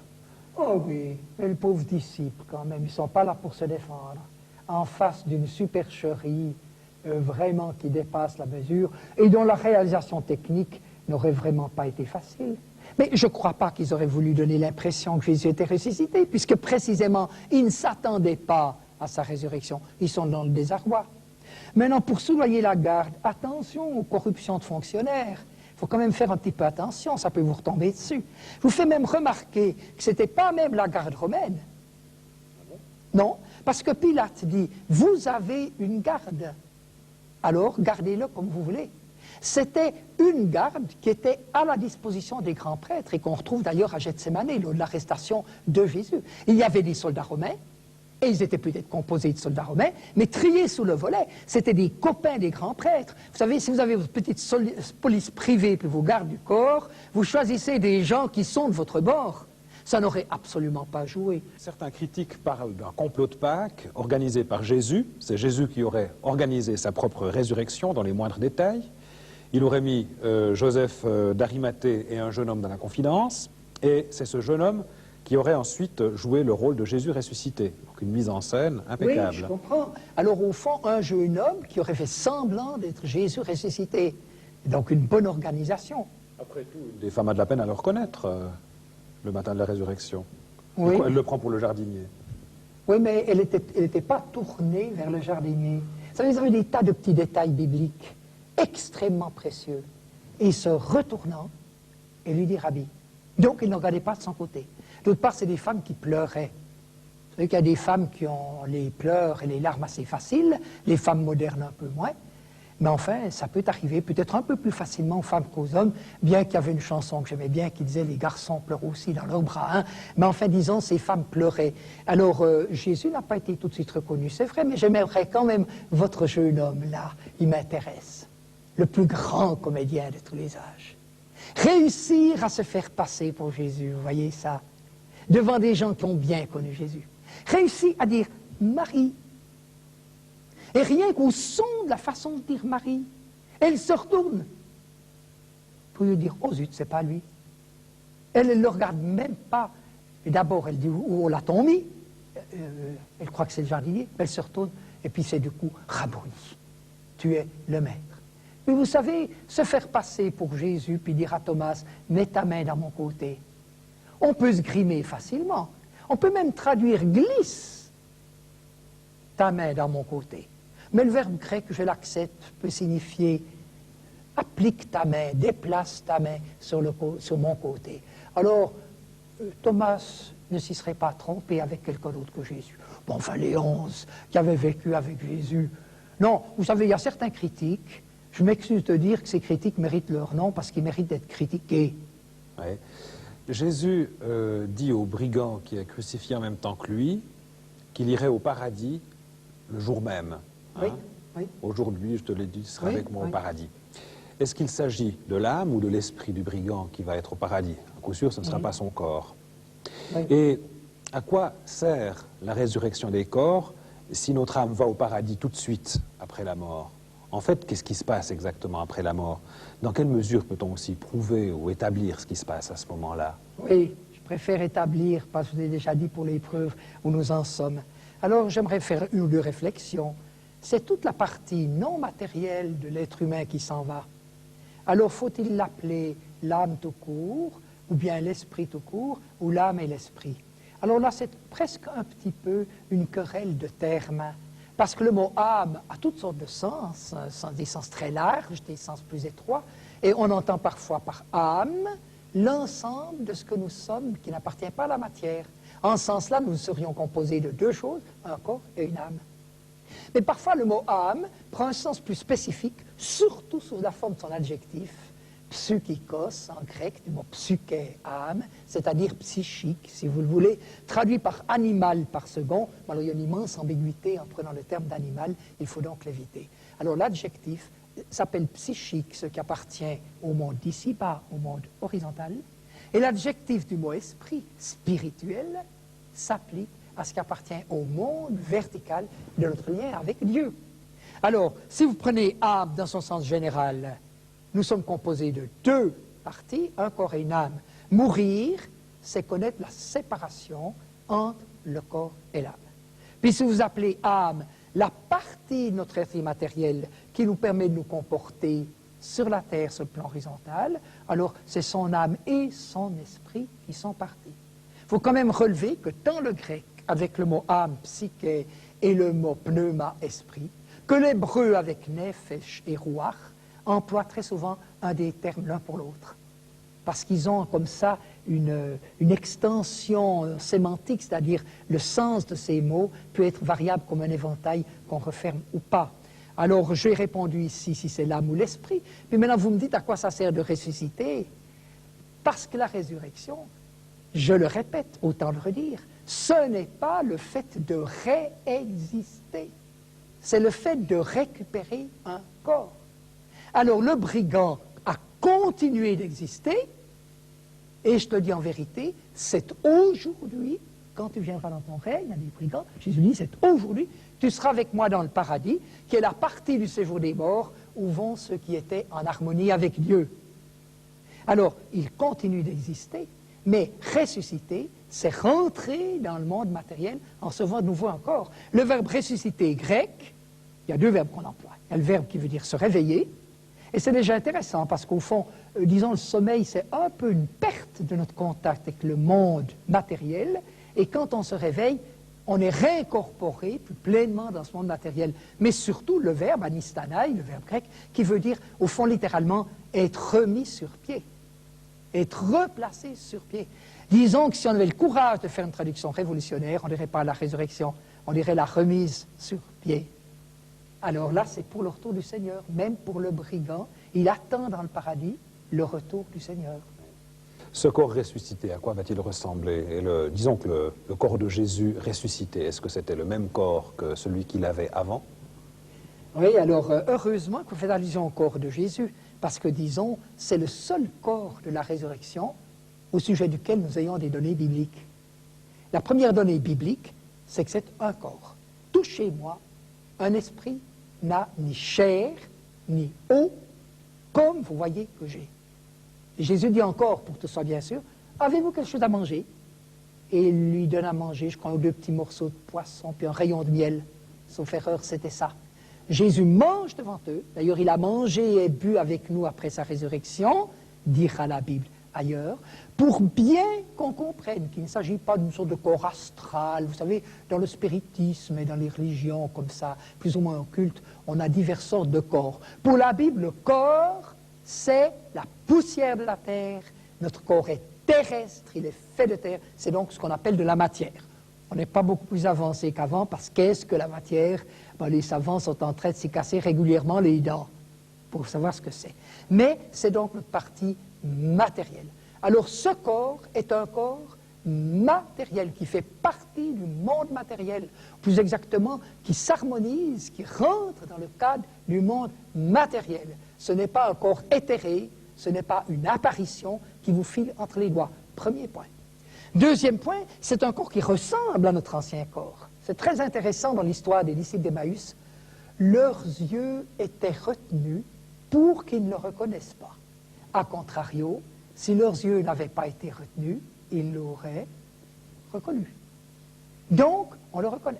Oh oui, mais les pauvres disciples, quand même, ils ne sont pas là pour se défendre, en face d'une supercherie vraiment qui dépasse la mesure, et dont la réalisation technique n'aurait vraiment pas été facile. Mais je ne crois pas qu'ils auraient voulu donner l'impression que Jésus était ressuscité, puisque précisément, ils ne s'attendaient pas à sa résurrection. Ils sont dans le désarroi. Maintenant, pour soudoyer la garde, attention aux corruptions de fonctionnaires. Il faut quand même faire un petit peu attention, ça peut vous retomber dessus. Je vous fais même remarquer que ce n'était pas même la garde romaine. Non, parce que Pilate dit, vous avez une garde, alors gardez-le comme vous voulez. C'était une garde qui était à la disposition des grands prêtres et qu'on retrouve d'ailleurs à Gethsémani, lors de l'arrestation de Jésus. Il y avait des soldats romains, et ils étaient peut-être composés de soldats romains, mais triés sous le volet. C'était des copains des grands prêtres. Vous savez, si vous avez votre petite police privée puis vos gardes du corps, vous choisissez des gens qui sont de votre bord. Ça n'aurait absolument pas joué. Certains critiques parlent d'un complot de Pâques organisé par Jésus. C'est Jésus qui aurait organisé sa propre résurrection dans les moindres détails. Il aurait mis Joseph d'Arimathée et un jeune homme dans la confidence, et c'est ce jeune homme qui aurait ensuite joué le rôle de Jésus ressuscité. Donc une mise en scène impeccable. Oui, je comprends. Alors au fond, un jeune homme qui aurait fait semblant d'être Jésus ressuscité. Donc une bonne organisation. Après tout, les femmes a de la peine à le reconnaître le matin de la résurrection. Oui. Elle le prend pour le jardinier. Oui, mais elle n'était pas tournée vers le jardinier. Vous savez, ils avaient des tas de petits détails bibliques extrêmement précieux. Et se retournant, et lui dit Rabbi. Donc il ne regardait pas de son côté. D'autre part, c'est des femmes qui pleuraient. Vous savez qu'il y a des femmes qui ont les pleurs et les larmes assez faciles, les femmes modernes un peu moins. Mais enfin, ça peut arriver peut-être un peu plus facilement aux femmes qu'aux hommes, bien qu'il y avait une chanson que j'aimais bien qui disait « Les garçons pleurent aussi dans leurs bras hein ». Mais enfin, disons, ces femmes pleuraient. Alors, Jésus n'a pas été tout de suite reconnu, c'est vrai, mais j'aimerais quand même votre jeune homme, là, il m'intéresse. Le plus grand comédien de tous les âges. Réussir à se faire passer pour Jésus, vous voyez ça, devant des gens qui ont bien connu Jésus. Réussir à dire « Marie ». Et rien qu'au son de la façon de dire Marie, elle se retourne pour lui dire « Oh zut, c'est pas lui ». Elle ne le regarde même pas. Et d'abord, elle dit « Où l'a-t-on mis ?» Elle croit que c'est le jardinier. Elle se retourne et puis c'est du coup « Rabouni, tu es le maître ». Mais vous savez, se faire passer pour Jésus puis dire à Thomas « Mets ta main dans mon côté ». On peut se grimer facilement. On peut même traduire « glisse ta main dans mon côté ». Mais le verbe grec, je l'accepte, peut signifier « applique ta main, déplace ta main sur mon côté ». Alors, Thomas ne s'y serait pas trompé avec quelqu'un d'autre que Jésus. Bon, enfin, les 11 qui avaient vécu avec Jésus. Non, vous savez, il y a certains critiques, je m'excuse de dire que ces critiques méritent leur nom parce qu'ils méritent d'être critiqués. Ouais. Jésus dit au brigand qui est crucifié en même temps que lui qu'il irait au paradis le jour même. Oui, hein? oui. Aujourd'hui, je te l'ai dit, tu seras Oui, avec moi oui. au paradis. Est-ce qu'il s'agit de l'âme ou de l'esprit du brigand qui va être au paradis? À coup sûr, ce ne sera pas son corps. Oui. Et à quoi sert la résurrection des corps si notre âme va au paradis tout de suite après la mort? En fait, qu'est-ce qui se passe exactement après la mort? Dans quelle mesure peut-on aussi prouver ou établir ce qui se passe à ce moment-là? Oui, je préfère établir, parce que je vous ai déjà dit pour l'épreuve où nous en sommes. Alors, j'aimerais faire une ou deux réflexions. C'est toute la partie non matérielle de l'être humain qui s'en va. Alors, faut-il l'appeler l'âme tout court, ou bien l'esprit tout court, ou l'âme et l'esprit? Alors là, c'est presque un petit peu une querelle de termes, parce que le mot âme a toutes sortes de sens, des sens très larges, des sens plus étroits, et on entend parfois par âme l'ensemble de ce que nous sommes qui n'appartient pas à la matière. En ce sens-là, nous serions composés de deux choses, un corps et une âme. Mais parfois, le mot âme prend un sens plus spécifique, surtout sous la forme de son adjectif, psychikos, en grec, du mot psyché, âme, c'est-à-dire psychique, si vous le voulez, traduit par animal par second. Alors, il y a une immense ambiguïté en prenant le terme d'animal, il faut donc l'éviter. Alors, l'adjectif s'appelle psychique, ce qui appartient au monde d'ici-bas, au monde horizontal, et l'adjectif du mot esprit, spirituel, s'applique à ce qui appartient au monde vertical de notre lien avec Dieu. Alors, si vous prenez âme dans son sens général, nous sommes composés de deux parties, un corps et une âme. Mourir, c'est connaître la séparation entre le corps et l'âme. Puis si vous appelez âme la partie de notre être immatériel qui nous permet de nous comporter sur la terre, sur le plan horizontal, alors c'est son âme et son esprit qui sont partis. Il faut quand même relever que dans le grec, avec le mot âme, psyché, et le mot pneuma, esprit, que l'hébreu avec nefesh et ruach emploient très souvent un des termes l'un pour l'autre. Parce qu'ils ont comme ça une extension sémantique, c'est-à-dire le sens de ces mots peut être variable comme un éventail qu'on referme ou pas. Alors, j'ai répondu ici si c'est l'âme ou l'esprit. Puis maintenant, vous me dites à quoi ça sert de ressusciter? Parce que la résurrection, je le répète, autant le redire, ce n'est pas le fait de réexister. C'est le fait de récupérer un corps. Alors, le brigand a continué d'exister, Et je te dis en vérité, c'est aujourd'hui, quand tu viendras dans ton règne, des brigands, Jésus dit, c'est aujourd'hui, tu seras avec moi dans le paradis, qui est la partie du séjour des morts où vont ceux qui étaient en harmonie avec Dieu. Alors, il continue d'exister, mais ressusciter, c'est rentrer dans le monde matériel en recevant de nouveau un corps. Le verbe ressusciter grec, il y a deux verbes qu'on emploie. Il y a le verbe qui veut dire se réveiller, et c'est déjà intéressant parce qu'au fond, disons, le sommeil, c'est un peu une perte de notre contact avec le monde matériel, et quand on se réveille, on est réincorporé plus pleinement dans ce monde matériel. Mais surtout, le verbe anistanai, le verbe grec, qui veut dire, au fond, littéralement, être remis sur pied, être replacé sur pied. Disons que si on avait le courage de faire une traduction révolutionnaire, on ne dirait pas la résurrection, on dirait la remise sur pied. Alors là, c'est pour le retour du Seigneur. Même pour le brigand, il attend dans le paradis le retour du Seigneur. Ce corps ressuscité, à quoi va-t-il ressembler? Et disons que le corps de Jésus ressuscité, est-ce que c'était le même corps que celui qu'il avait avant? Oui, alors heureusement que vous faites allusion au corps de Jésus, parce que, disons, c'est le seul corps de la résurrection au sujet duquel nous ayons des données bibliques. La première donnée biblique, c'est que c'est un corps. Touchez-moi, un esprit n'a ni chair, ni eau, comme vous voyez que j'ai. Et Jésus dit encore, pour que ce soit bien sûr, avez-vous quelque chose à manger? Et il lui donne à manger, je crois, 2 petits morceaux de poisson, puis un rayon de miel. Sauf erreur, c'était ça. Jésus mange devant eux. D'ailleurs, il a mangé et bu avec nous après sa résurrection, dira la Bible ailleurs, pour bien qu'on comprenne qu'il ne s'agit pas d'une sorte de corps astral. Vous savez, dans le spiritisme et dans les religions comme ça, plus ou moins occultes, on a diverses sortes de corps. Pour la Bible, le corps, c'est la poussière de la terre. Notre corps est terrestre, il est fait de terre. C'est donc ce qu'on appelle de la matière. On n'est pas beaucoup plus avancé qu'avant, parce qu'est-ce que la matière? Ben, les savants sont en train de s'y casser régulièrement les dents pour savoir ce que c'est. Mais c'est donc notre partie matérielle. Alors ce corps est un corps matériel qui fait partie du monde matériel, plus exactement qui s'harmonise, qui rentre dans le cadre du monde matériel. Ce n'est pas un corps éthéré, ce n'est pas une apparition qui vous file entre les doigts. Premier point. Deuxième point, c'est un corps qui ressemble à notre ancien corps. C'est très intéressant dans l'histoire des disciples d'Emmaüs. Leurs yeux étaient retenus pour qu'ils ne le reconnaissent pas. A contrario, si leurs yeux n'avaient pas été retenus, ils l'auraient reconnu. Donc, on le reconnaît.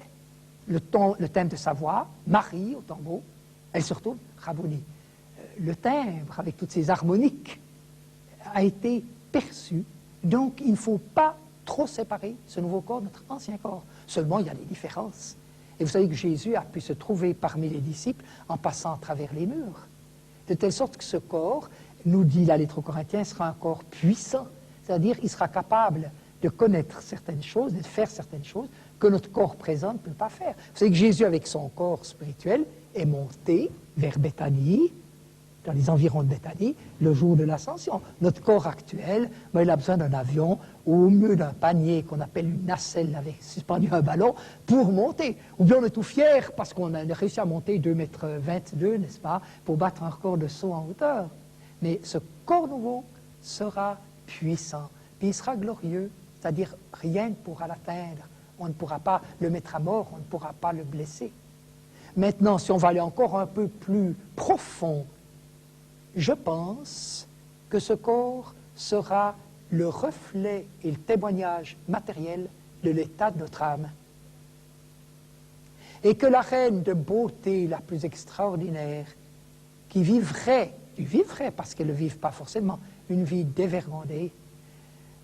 Le thème de sa voix, Marie au tombeau, elle se retourne, Rabboni. Le timbre, avec toutes ces harmoniques, a été perçu. Donc, il ne faut pas trop séparer ce nouveau corps de notre ancien corps. Seulement, il y a des différences. Et vous savez que Jésus a pu se trouver parmi les disciples en passant à travers les murs. De telle sorte que ce corps, nous dit la lettre aux Corinthiens, sera un corps puissant. C'est-à-dire, il sera capable de connaître certaines choses, de faire certaines choses que notre corps présent ne peut pas faire. Vous savez que Jésus, avec son corps spirituel, est monté vers Béthanie, dans les environs de Béthanie, le jour de l'ascension. Notre corps actuel, ben, il a besoin d'un avion ou au mieux d'un panier qu'on appelle une nacelle avec suspendu un ballon pour monter. Ou bien on est tout fier parce qu'on a réussi à monter 2,22 m, n'est-ce pas, pour battre un record de saut en hauteur. Mais ce corps nouveau sera puissant, puis il sera glorieux, c'est-à-dire rien ne pourra l'atteindre. On ne pourra pas le mettre à mort, on ne pourra pas le blesser. Maintenant, si on va aller encore un peu plus profond, je pense que ce corps sera le reflet et le témoignage matériel de l'état de notre âme. Et que la reine de beauté la plus extraordinaire, qui vivrait parce qu'elles ne vivent pas forcément, une vie dévergondée,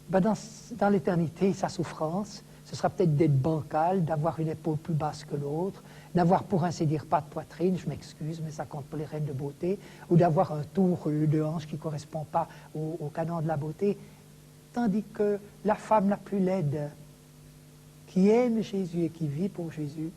ben dans l'éternité, sa souffrance, ce sera peut-être d'être bancal, d'avoir une épaule plus basse que l'autre, d'avoir pour ainsi dire pas de poitrine, je m'excuse, mais ça compte pour les reines de beauté, ou d'avoir un tour de hanche qui ne correspond pas au canon de la beauté, tandis que la femme la plus laide, qui aime Jésus et qui vit pour Jésus,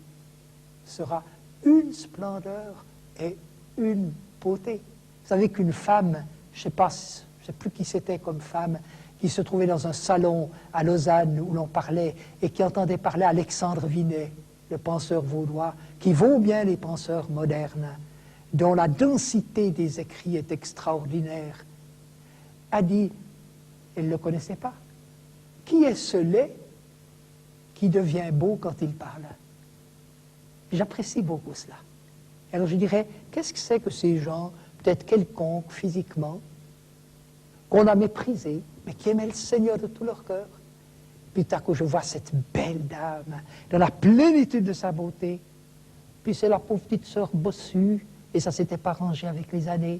sera une splendeur et une beauté. Vous savez qu'une femme, je ne sais plus qui c'était comme femme, qui se trouvait dans un salon à Lausanne où l'on parlait et qui entendait parler Alexandre Vinet, le penseur vaudois, qui vaut bien les penseurs modernes, dont la densité des écrits est extraordinaire, a dit, Elle ne le connaissait pas. Qui est ce lait qui devient beau quand il parle? J'apprécie beaucoup cela. Alors je dirais, qu'est-ce que c'est que ces gens, peut-être quelconques physiquement, qu'on a méprisés, mais qui aimaient le Seigneur de tout leur cœur? Puis tout à coup, je vois cette belle dame, dans la plénitude de sa beauté. Puis c'est la pauvre petite sœur bossue, et ça ne s'était pas rangé avec les années,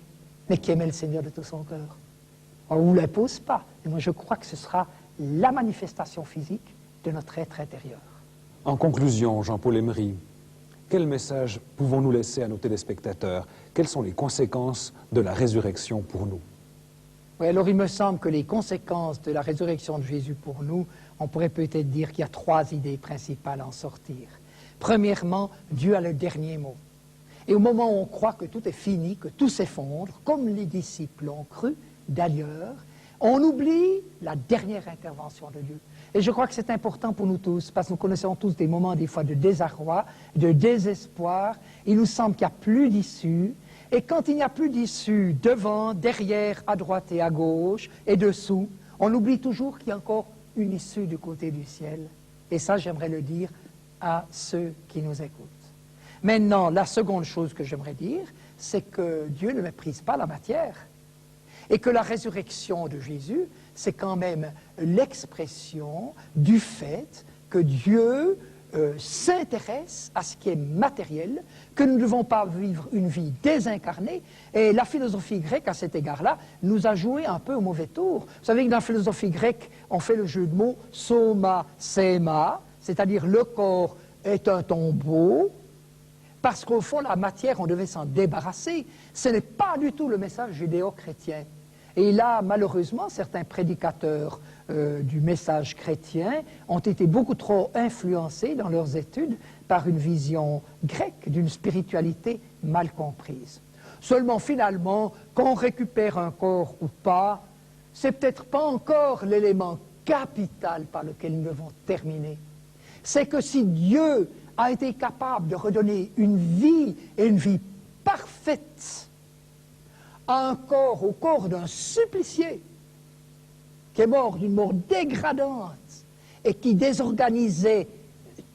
mais qui aimait le Seigneur de tout son cœur. On ne vous l'impose pas, mais moi je crois que ce sera la manifestation physique de notre être intérieur. En conclusion, Jean-Paul Emery, quel message pouvons-nous laisser à nos téléspectateurs? Quelles sont les conséquences de la résurrection pour nous? Oui, alors il me semble que les conséquences de la résurrection de Jésus pour nous, on pourrait peut-être dire qu'il y a 3 idées principales à en sortir. Premièrement, Dieu a le dernier mot. Et au moment où on croit que tout est fini, que tout s'effondre, comme les disciples l'ont cru d'ailleurs, on oublie la dernière intervention de Dieu. Et je crois que c'est important pour nous tous, parce que nous connaissons tous des moments des fois de désarroi, de désespoir. Il nous semble qu'il n'y a plus d'issue. Et quand il n'y a plus d'issue, devant, derrière, à droite et à gauche, et dessous, on oublie toujours qu'il y a encore une issue du côté du ciel. Et ça, j'aimerais le dire à ceux qui nous écoutent. Maintenant, la seconde chose que j'aimerais dire, c'est que Dieu ne méprise pas la matière. Et que la résurrection de Jésus, c'est quand même l'expression du fait que Dieu s'intéresse à ce qui est matériel, que nous ne devons pas vivre une vie désincarnée. Et la philosophie grecque, à cet égard-là, nous a joué un peu au mauvais tour. Vous savez que dans la philosophie grecque, on fait le jeu de mots soma, sema, c'est-à-dire le corps est un tombeau, parce qu'au fond, la matière, on devait s'en débarrasser. Ce n'est pas du tout le message judéo-chrétien. Et là, malheureusement, certains prédicateurs du message chrétien ont été beaucoup trop influencés dans leurs études par une vision grecque d'une spiritualité mal comprise. Seulement, finalement, qu'on récupère un corps ou pas, c'est peut-être pas encore l'élément capital par lequel nous devons terminer. C'est que si Dieu a été capable de redonner une vie, et une vie parfaite, à un corps, au corps d'un supplicié, qui est mort d'une mort dégradante et qui désorganisait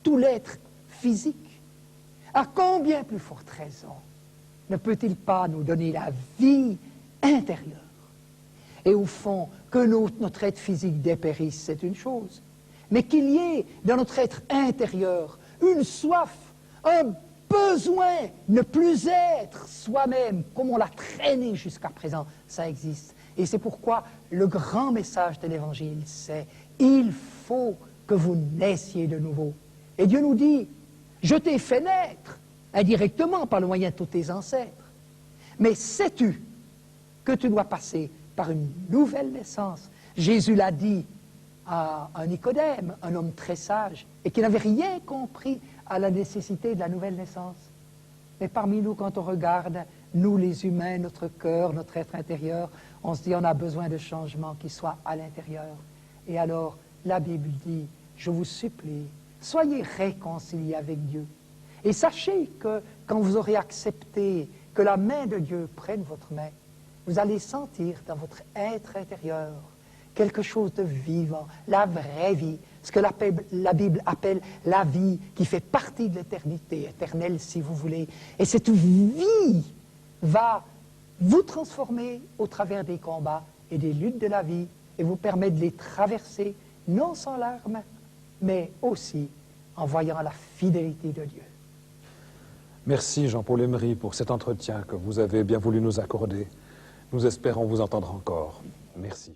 tout l'être physique, à combien plus forte raison ne peut-il pas nous donner la vie intérieure? Et au fond, que notre être physique dépérisse, c'est une chose, mais qu'il y ait dans notre être intérieur une soif, un besoin, ne plus être soi-même comme on l'a traîné jusqu'à présent, ça existe. Et c'est pourquoi le grand message de l'Évangile, c'est « Il faut que vous naissiez de nouveau ». Et Dieu nous dit « Je t'ai fait naître indirectement par le moyen de tous tes ancêtres. Mais sais-tu que tu dois passer par une nouvelle naissance ?» Jésus l'a dit à un Nicodème, un homme très sage, et qui n'avait rien compris à la nécessité de la nouvelle naissance. Mais parmi nous, quand on regarde, nous les humains, notre cœur, notre être intérieur, on se dit on a besoin de changements qui soient à l'intérieur. Et alors, la Bible dit, je vous supplie, soyez réconciliés avec Dieu. Et sachez que quand vous aurez accepté que la main de Dieu prenne votre main, vous allez sentir dans votre être intérieur quelque chose de vivant, la vraie vie, ce que la Bible appelle la vie qui fait partie de l'éternité, éternelle si vous voulez. Et cette vie va vous transformer au travers des combats et des luttes de la vie et vous permettre de les traverser, non sans larmes, mais aussi en voyant la fidélité de Dieu. Merci Jean-Paul Emery pour cet entretien que vous avez bien voulu nous accorder. Nous espérons vous entendre encore. Merci.